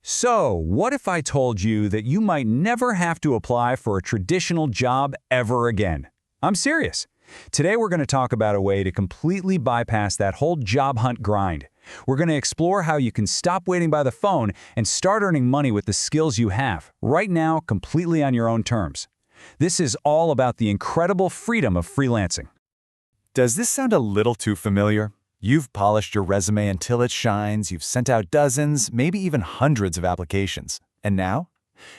So, what if I told you that you might never have to apply for a traditional job ever again? I'm serious. Today we're going to talk about a way to completely bypass that whole job hunt grind. We're going to explore how you can stop waiting by the phone and start earning money with the skills you have, right now, completely on your own terms. This is all about the incredible freedom of freelancing. Does this sound a little too familiar? You've polished your resume until it shines, you've sent out dozens, maybe even hundreds of applications. And now?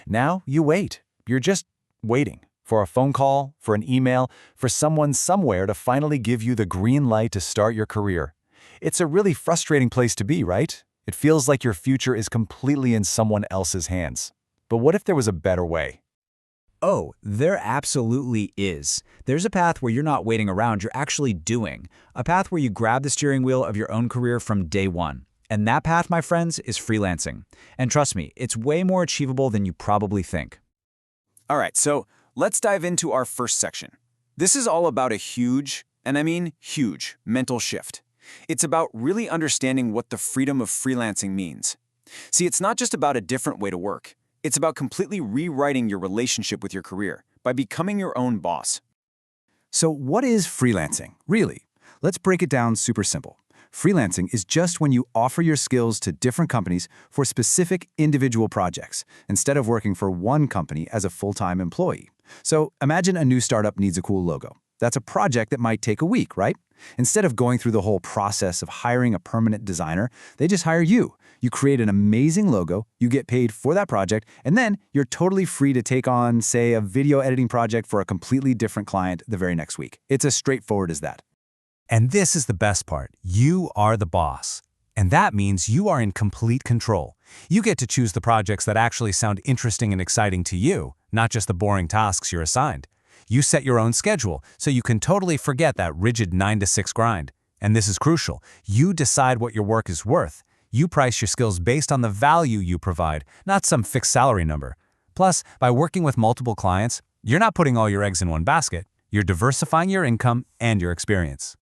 Now you wait. You're just waiting for a phone call, for an email, for someone somewhere to finally give you the green light to start your career. It's a really frustrating place to be, right? It feels like your future is completely in someone else's hands. But what if there was a better way? Oh, there absolutely is. There's a path where you're not waiting around, you're actually doing. A path where you grab the steering wheel of your own career from day one. And that path, my friends, is freelancing. And trust me, it's way more achievable than you probably think. All right, so let's dive into our first section. This is all about a huge, and I mean huge, mental shift. It's about really understanding what the freedom of freelancing means. See, it's not just about a different way to work. It's about completely rewriting your relationship with your career by becoming your own boss. So what is freelancing, really? Let's break it down super simple. Freelancing is just when you offer your skills to different companies for specific individual projects, instead of working for one company as a full-time employee. So imagine a new startup needs a cool logo. That's a project that might take a week, right? Instead of going through the whole process of hiring a permanent designer, they just hire you. You create an amazing logo, you get paid for that project, and then you're totally free to take on, say, a video editing project for a completely different client the very next week. It's as straightforward as that. And this is the best part. You are the boss. And that means you are in complete control. You get to choose the projects that actually sound interesting and exciting to you, not just the boring tasks you're assigned. You set your own schedule, so you can totally forget that rigid 9-to-6 grind. And this is crucial. You decide what your work is worth. You price your skills based on the value you provide, not some fixed salary number. Plus, by working with multiple clients, you're not putting all your eggs in one basket. You're diversifying your income and your experience.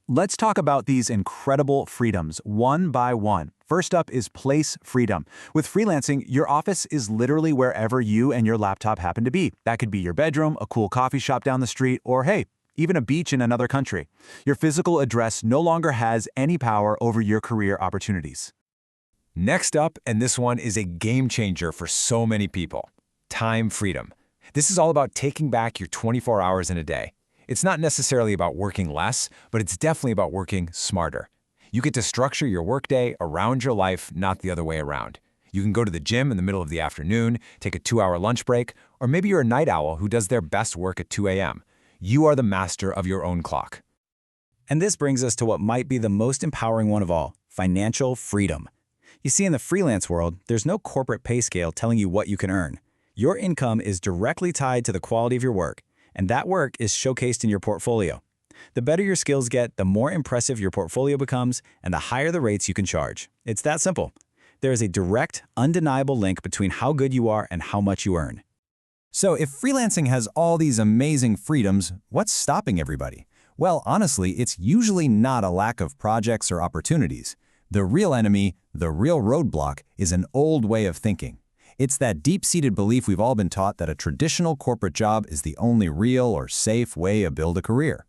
Let's talk about these incredible freedoms one by one. First up is place freedom. With freelancing, your office is literally wherever you and your laptop happen to be. That could be your bedroom, a cool coffee shop down the street, or hey, even a beach in another country. Your physical address no longer has any power over your career opportunities. Next up, and this one is a game changer for so many people, time freedom. This is all about taking back your 24 hours in a day. It's not necessarily about working less, but it's definitely about working smarter. You get to structure your workday around your life, not the other way around. You can go to the gym in the middle of the afternoon, take a 2-hour lunch break, or maybe you're a night owl who does their best work at 2 a.m. You are the master of your own clock. And this brings us to what might be the most empowering one of all, financial freedom. You see, in the freelance world, there's no corporate pay scale telling you what you can earn. Your income is directly tied to the quality of your work, and that work is showcased in your portfolio. The better your skills get, the more impressive your portfolio becomes, and the higher the rates you can charge. It's that simple. There is a direct, undeniable link between how good you are and how much you earn. So if freelancing has all these amazing freedoms, what's stopping everybody? Well, honestly, it's usually not a lack of projects or opportunities. The real enemy, the real roadblock, is an old way of thinking. It's that deep-seated belief we've all been taught that a traditional corporate job is the only real or safe way to build a career.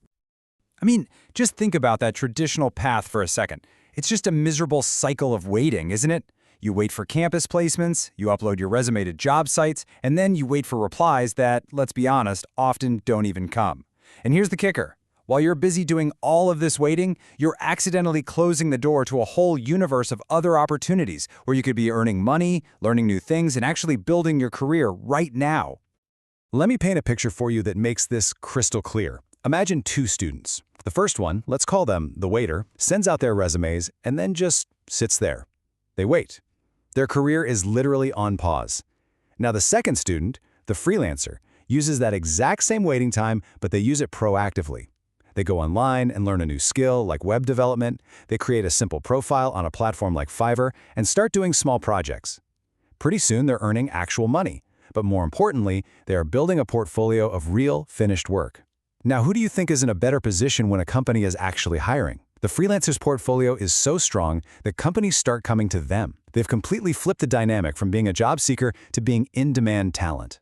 I mean, just think about that traditional path for a second. It's just a miserable cycle of waiting, isn't it? You wait for campus placements, you upload your resume to job sites, and then you wait for replies that, let's be honest, often don't even come. And here's the kicker. While you're busy doing all of this waiting, you're accidentally closing the door to a whole universe of other opportunities where you could be earning money, learning new things, and actually building your career right now. Let me paint a picture for you that makes this crystal clear. Imagine two students. The first one, let's call them the waiter, sends out their resumes and then just sits there. They wait. Their career is literally on pause. Now the second student, the freelancer, uses that exact same waiting time, but they use it proactively. They go online and learn a new skill like web development. They create a simple profile on a platform like Fiverr and start doing small projects. Pretty soon they're earning actual money, but more importantly, they are building a portfolio of real, finished work. Now, who do you think is in a better position when a company is actually hiring? The freelancer's portfolio is so strong that companies start coming to them. They've completely flipped the dynamic from being a job seeker to being in-demand talent.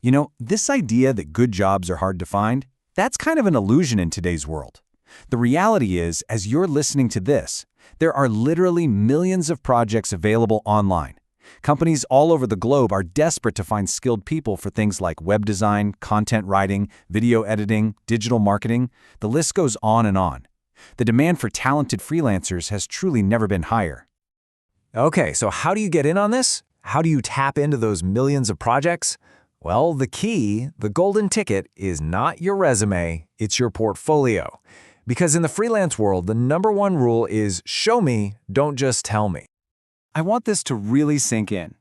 You know, this idea that good jobs are hard to find, that's kind of an illusion in today's world. The reality is, as you're listening to this, there are literally millions of projects available online. Companies all over the globe are desperate to find skilled people for things like web design, content writing, video editing, digital marketing. The list goes on and on. The demand for talented freelancers has truly never been higher. Okay, so how do you get in on this? How do you tap into those millions of projects? Well, the key, the golden ticket, is not your resume, it's your portfolio. Because in the freelance world, the #1 rule is show me, don't just tell me. I want this to really sink in.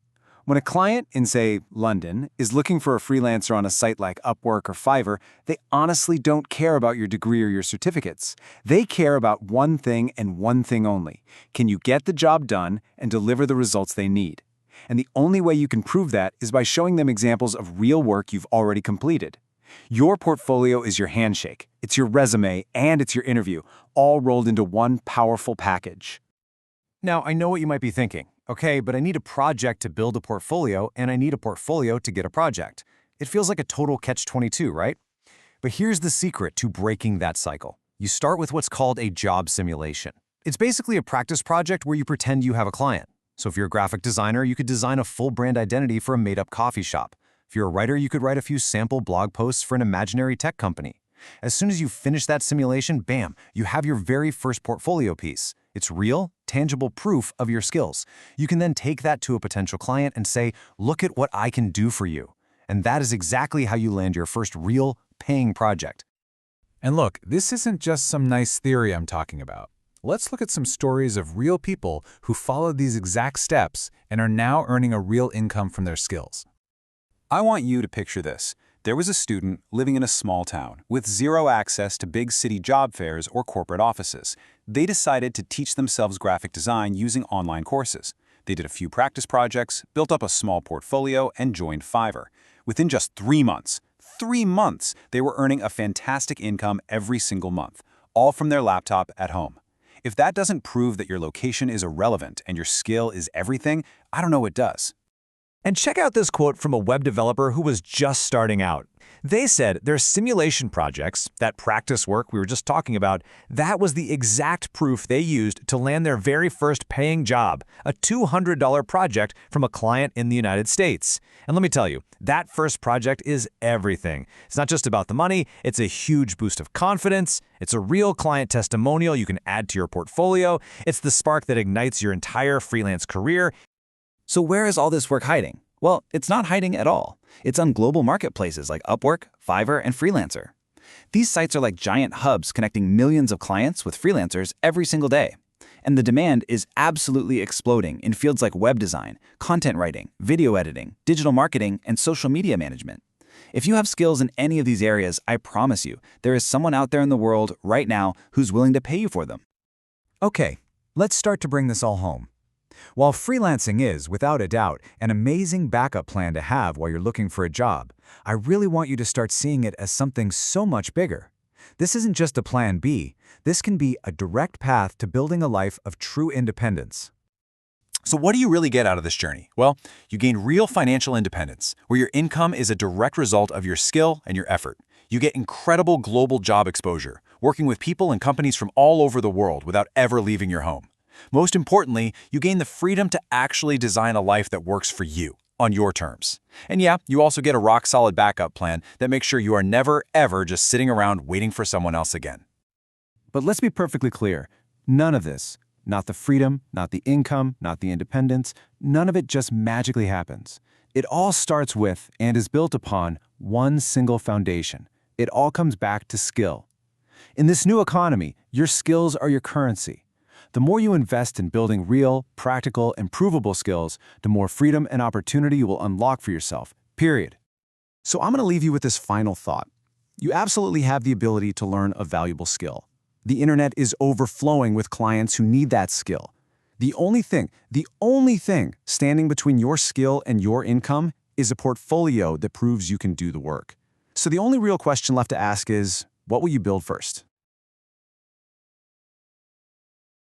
When a client in, say, London is looking for a freelancer on a site like Upwork or Fiverr, they honestly don't care about your degree or your certificates. They care about one thing and one thing only. Can you get the job done and deliver the results they need? And the only way you can prove that is by showing them examples of real work you've already completed. Your portfolio is your handshake, it's your resume, and it's your interview, all rolled into one powerful package. Now, I know what you might be thinking. Okay, but I need a project to build a portfolio, and I need a portfolio to get a project. It feels like a total catch-22, right? But here's the secret to breaking that cycle. You start with what's called a job simulation. It's basically a practice project where you pretend you have a client. So if you're a graphic designer, you could design a full brand identity for a made-up coffee shop. If you're a writer, you could write a few sample blog posts for an imaginary tech company. As soon as you finish that simulation, bam, you have your very first portfolio piece. It's real, tangible proof of your skills. You can then take that to a potential client and say, look at what I can do for you. And that is exactly how you land your first real, paying project. And look, this isn't just some nice theory I'm talking about. Let's look at some stories of real people who followed these exact steps and are now earning a real income from their skills. I want you to picture this. There was a student living in a small town with zero access to big city job fairs or corporate offices. They decided to teach themselves graphic design using online courses. They did a few practice projects, built up a small portfolio, and joined Fiverr. Within just 3 months, they were earning a fantastic income every single month, all from their laptop at home. If that doesn't prove that your location is irrelevant and your skill is everything, I don't know what does. And check out this quote from a web developer who was just starting out. They said their simulation projects, that practice work we were just talking about, that was the exact proof they used to land their very first paying job, a $200 project from a client in the United States. And let me tell you, that first project is everything. It's not just about the money, it's a huge boost of confidence, it's a real client testimonial you can add to your portfolio, it's the spark that ignites your entire freelance career. So where is all this work hiding? Well, it's not hiding at all. It's on global marketplaces like Upwork, Fiverr, and Freelancer. These sites are like giant hubs connecting millions of clients with freelancers every single day. And the demand is absolutely exploding in fields like web design, content writing, video editing, digital marketing, and social media management. If you have skills in any of these areas, I promise you, there is someone out there in the world right now who's willing to pay you for them. Okay, let's start to bring this all home. While freelancing is, without a doubt, an amazing backup plan to have while you're looking for a job, I really want you to start seeing it as something so much bigger. This isn't just a plan B. This can be a direct path to building a life of true independence. So what do you really get out of this journey? Well, you gain real financial independence, where your income is a direct result of your skill and your effort. You get incredible global job exposure, working with people and companies from all over the world without ever leaving your home. Most importantly, you gain the freedom to actually design a life that works for you, on your terms. And yeah, you also get a rock-solid backup plan that makes sure you are never, ever just sitting around waiting for someone else again. But let's be perfectly clear. None of this, not the freedom, not the income, not the independence, none of it just magically happens. It all starts with and is built upon one single foundation. It all comes back to skill. In this new economy, your skills are your currency. The more you invest in building real, practical, and provable skills, the more freedom and opportunity you will unlock for yourself, period. So I'm going to leave you with this final thought. You absolutely have the ability to learn a valuable skill. The internet is overflowing with clients who need that skill. The only thing standing between your skill and your income is a portfolio that proves you can do the work. So the only real question left to ask is, what will you build first?